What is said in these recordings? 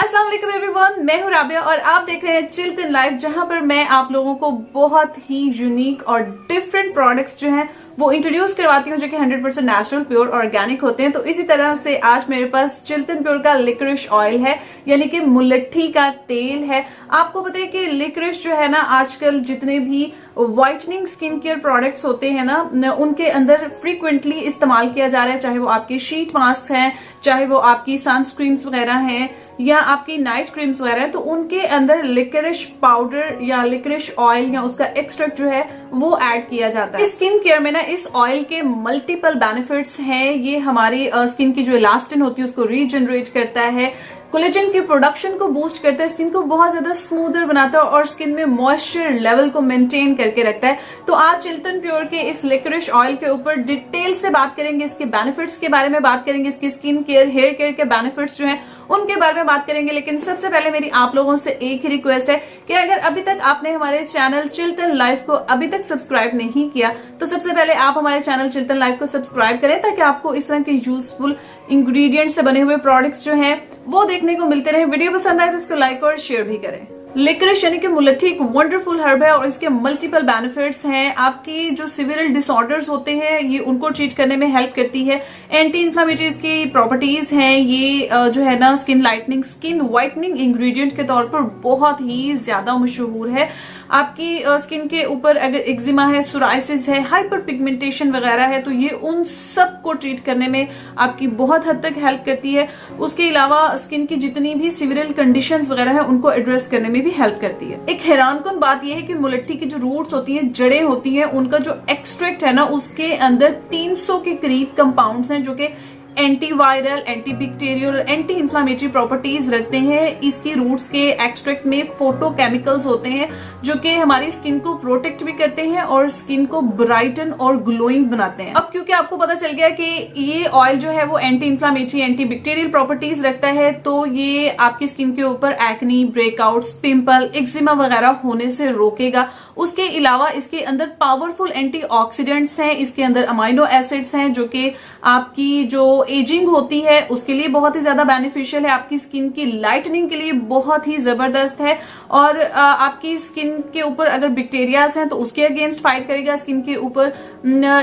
अस्सलाम वालेकुम एवरीवन, मैं हूं राबिया और आप देख रहे हैं चिल्टन लाइफ, जहां पर मैं आप लोगों को बहुत ही यूनिक और डिफरेंट प्रोडक्ट्स जो हैं वो इंट्रोड्यूस करवाती हूं जो कि 100% नेचुरल, प्योर, ऑर्गेनिक होते हैं। तो इसी तरह से आज मेरे पास चिल्टन प्योर का लिक्रिश ऑयल है, यानी कि मुलट्ठी का तेल है। आपको पता है कि लिक्रिश जो है ना, आजकल जितने भी व्हाइटनिंग स्किन केयर प्रोडक्ट्स होते हैं ना, उनके अंदर फ्रीक्वेंटली इस्तेमाल किया जा रहा है, चाहे वो आपके शीट मास्क हैं, चाहे वो आपकी सनस्क्रीन्स वगैरह हैं या आपकी नाइट क्रीम्स वगैरह है, तो उनके अंदर लिक्रिश पाउडर या लिक्रिश ऑयल या उसका एक्सट्रैक्ट जो है वो ऐड किया जाता है। स्किन केयर में ना इस ऑयल के मल्टीपल बेनिफिट्स हैं। ये हमारी स्किन की जो इलास्टिन होती है उसको रीजनरेट करता है, कोलेजन की प्रोडक्शन को बूस्ट करता है, स्किन को बहुत ज्यादा स्मूदर बनाता है और स्किन में मॉइस्चर लेवल को मेंटेन करके रखता है। तो आज चिल्टन प्योर के इस लिक्रिश ऑयल के ऊपर डिटेल से बात करेंगे, इसके बेनिफिट्स के बारे में बात करेंगे, इसकी स्किन केयर हेयर केयर के बेनिफिट्स जो हैं उनके बारे में बात करेंगे। लेकिन सबसे पहले मेरी आप लोगों से एक ही रिक्वेस्ट है कि अगर अभी तक आपने हमारे चैनल चिल्टन लाइफ को अभी तक सब्सक्राइब नहीं किया तो सबसे पहले आप हमारे चैनल चिल्टन लाइफ को सब्सक्राइब करें, ताकि आपको इस तरह के यूजफुल इंग्रेडिएंट से बने हुए प्रोडक्ट्स जो हैं वो देखने को मिलते रहे। वीडियो पसंद आए तो इसको लाइक और शेयर भी करें। लिक्रिश यानी कि मुलट्ठी एक वंडरफुल हर्ब है और इसके मल्टीपल बेनिफिट्स हैं। आपकी जो सिविरल डिसऑर्डर्स होते हैं ये उनको ट्रीट करने में हेल्प करती है। एंटी इन्फ्लामेटरी की प्रॉपर्टीज हैं। ये जो है ना skin lightening, skin whitening ingredient के तौर पर बहुत ही ज्यादा मशहूर है। आपकी स्किन के ऊपर अगर एक्जिमा है, सोराइसिस है, हाइपर पिगमेंटेशन वगैरह है, तो ये उन सब को ट्रीट करने में आपकी बहुत हद तक हेल्प करती है। उसके अलावा स्किन की जितनी भी सिविरल कंडीशंस वगैरह है उनको एड्रेस करने में भी हेल्प करती है। एक हैरानकुन बात यह है कि मुलट्ठी की जो रूट्स होती हैं, जड़ें होती हैं, उनका जो एक्सट्रैक्ट है ना उसके अंदर 300 के करीब कंपाउंड्स हैं जो कि antiviral, anti bacterial, anti inflammatory properties रखते हैं। इसकी रूट्स के एक्सट्रैक्ट में फोटोकेमिकल्स होते हैं जो कि हमारी स्किन को प्रोटेक्ट भी करते हैं और स्किन को ब्राइटन और ग्लोइंग बनाते हैं। अब क्योंकि आपको पता चल गया कि ये ऑयल जो है वो anti inflammatory, anti bacterial properties रखता है, तो ये आपकी स्किन के ऊपर एक्नी, ब्रेकआउट्स, पिंपल, एक्जिमा वगैरह होने से रोकेगा। उसके अलावा इसके अंदर पावरफुल एंटीऑक्सीडेंट्स हैं, इसके अंदर अमाइनो एसिड्स हैं जो कि आपकी जो एजिंग होती है उसके लिए बहुत ही ज्यादा बेनिफिशियल है, आपकी स्किन की लाइटनिंग के लिए बहुत ही जबरदस्त है और आपकी स्किन के ऊपर अगर बैक्टीरियाज हैं तो उसके अगेंस्ट फाइट करेगा। स्किन के ऊपर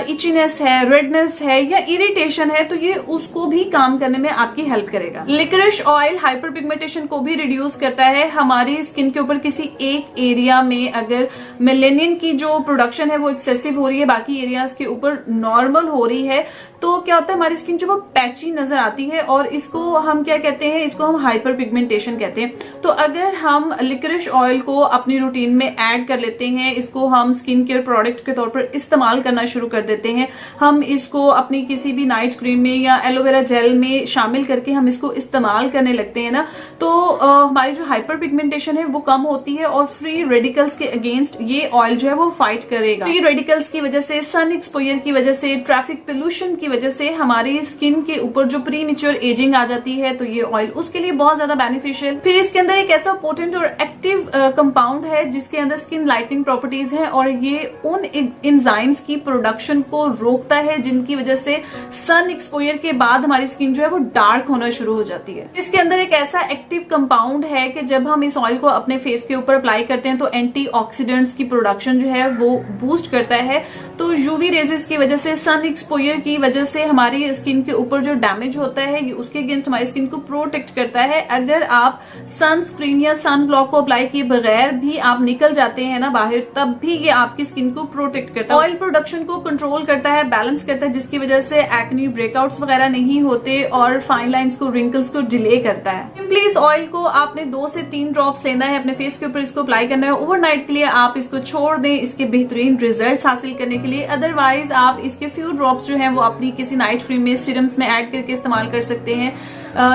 इचीनेस है, रेडनेस है या इरिटेशन है तो ये उसको भी काम करने में आपकी हेल्प करेगा। लिक्रिश ऑयल हाइपर पिगमेंटेशन को भी रिड्यूस करता है। हमारी स्किन के ऊपर किसी एक एरिया में अगर मेलेनिन की जो प्रोडक्शन है वो एक्सेसिव हो रही है, बाकी एरियाज के ऊपर नॉर्मल हो रही है, तो क्या होता है हमारी स्किन जो वो पैची नजर आती है और इसको हम क्या कहते हैं, इसको हम हाइपर पिगमेंटेशन कहते हैं। तो अगर हम लिक्रिश ऑयल को अपनी रूटीन में ऐड कर लेते हैं, इसको हम स्किन केयर प्रोडक्ट के तौर पर इस्तेमाल करना शुरू कर देते हैं, हम इसको अपनी किसी भी नाइट क्रीम में या एलोवेरा जेल में शामिल करके हम इसको इस्तेमाल करने लगते हैं ना, तो हमारी जो हाइपर पिगमेंटेशन है वो कम होती है और फ्री रेडिकल्स के अगेंस्ट ये ऑयल जो है वो फाइट करेगा। फ्री रेडिकल्स की वजह से, सन एक्सपोजर की वजह से, ट्रैफिक पोल्यूशन की वजह से हमारी स्किन के ऊपर जो प्री मैच्योर एजिंग आ जाती है, तो ये ऑयल उसके लिए बहुत ज्यादा बेनिफिशियल। फिर इसके अंदर एक ऐसा पोटेंट और एक्टिव कंपाउंड है जिसके अंदर स्किन लाइटनिंग प्रॉपर्टीज है और ये उन एंजाइम्स की प्रोडक्शन को रोकता है जिनकी वजह से सन एक्सपोजर के बाद हमारी स्किन जो है वो डार्क होना शुरू हो जाती है। इसके अंदर एक ऐसा एक्टिव कंपाउंड है कि जब हम इस ऑयल को अपने फेस के ऊपर अप्लाई करते हैं तो एंटीऑक्सीडेंट्स की प्रोडक्शन जो है वो बूस्ट करता है। तो यूवी रेजेस की वजह से, सन एक्सपोजर की वजह से हमारी स्किन के ऊपर जो डैमेज होता है ये उसके अगेंस्ट हमारी स्किन को प्रोटेक्ट करता है। अगर आप सनस्क्रीन या सन ब्लॉक को अप्लाई किए बगैर भी आप निकल जाते हैं ना बाहर, तब भी ये आपकी स्किन को प्रोटेक्ट करता है। ऑयल प्रोडक्शन को कंट्रोल करता है, बैलेंस करता है, जिसकी वजह से एक्नी, ब्रेकआउट्स वगैरह नहीं होते और फाइन लाइंस को, रिंकल्स को डिले करता है। सिंपली इस ऑयल को आपने 2 से 3 ड्रॉप्स लेना है, अपने फेस के ऊपर इसको अप्लाई करना है। ओवरनाइट के लिए आप इसको छोड़ दें इसके बेहतरीन रिजल्ट्स हासिल करने के लिए। अदरवाइज आप इसके फ्यू ड्रॉप्स जो हैं वो अपनी किसी नाइट क्रीम में, सीरम्स में ऐड करके इस्तेमाल कर सकते हैं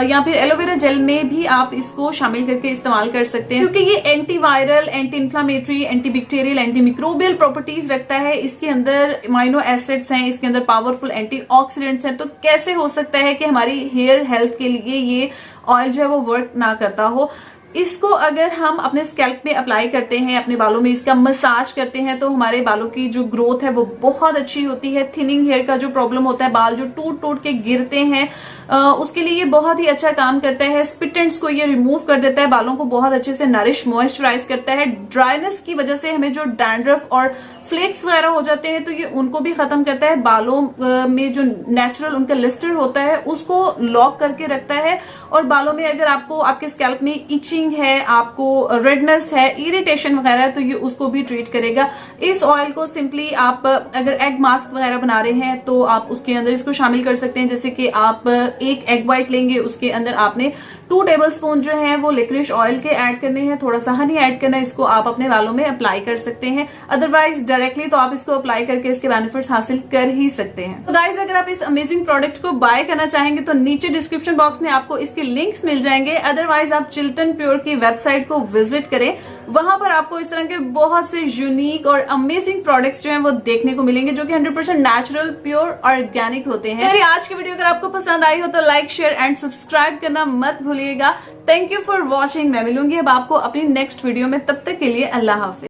या फिर एलोवेरा जेल में भी आप इसको शामिल करके इस्तेमाल कर सकते हैं, क्योंकि ये antiviral, anti inflammatory, anti bacterial, anti microbial properties रखता है। इसके अंदर अमाइनो एसिड्स हैं, इसके अंदर पावरफुल एंटीऑक्सीडेंट्स हैं। तो कैसे हो सकता है कि हमारी हेयर हेल्थ के लिए ये ऑयल जो है वो वर्क ना करता हो। इसको अगर हम अपने स्कैल्प में अप्लाई करते हैं, अपने बालों में इसका मसाज करते हैं, तो हमारे बालों की जो ग्रोथ है वो बहुत अच्छी होती है। थिनिंग हेयर का जो प्रॉब्लम होता है, बाल जो टूट टूट के गिरते हैं, उसके लिए ये बहुत ही अच्छा काम करता है। स्प्लिट एंड्स को ये रिमूव कर देता है, बालों को बहुत अच्छे से नरिश मॉइस्चराइज करता है। ड्राइनेस की वजह से हमें जो डैंड्रफ और फ्लेक्स वगैरह हो जाते हैं तो ये उनको भी खत्म करता है। बालों में जो नेचुरल उनका लिस्टर होता है उसको लॉक करके रखता है। और बालों में अगर आपको आपके स्कैल्प में इचिंग है, आपको रेडनेस है, इरिटेशन वगैरह है, तो ये उसको भी ट्रीट करेगा। इस ऑयल को सिंपली आप अगर एग मास्क वगैरह बना रहे हैं तो आप उसके अंदर इसको शामिल कर सकते हैं। जैसे कि आप एक एग व्हाइट लेंगे, उसके अंदर आपने 2 टेबलस्पून जो है वो लिक्रिश ऑयल के ऐड करने हैं, थोड़ा सा हनी ऐड करना है। इसको आप अपने बालों में अप्लाई कर सकते हैं, अदरवाइज डायरेक्टली तो आप इसको अप्लाई करके इसके बेनिफिट्स हासिल कर ही सकते हैं। तो गाइज, अगर आप इस अमेजिंग प्रोडक्ट को बाय करना चाहेंगे तो नीचे डिस्क्रिप्शन बॉक्स में आपको इसके लिंक्स मिल जाएंगे। अदरवाइज आप चिल्टन प्योर की वेबसाइट को विजिट करें, वहां पर आपको इस तरह के बहुत से यूनिक और अमेजिंग प्रोडक्ट्स जो हैं वो देखने को मिलेंगे, जो कि 100% नेचुरल, प्योर, ऑर्गेनिक होते हैं। मेरी आज की वीडियो अगर आपको पसंद आई हो तो लाइक, शेयर एंड सब्सक्राइब करना मत भूलिएगा। Thank you for watching. मैं मिलूंगी अब आपको अपनी नेक्स्ट वीडियो में, तब तक के लिए अल्लाह हाफिज।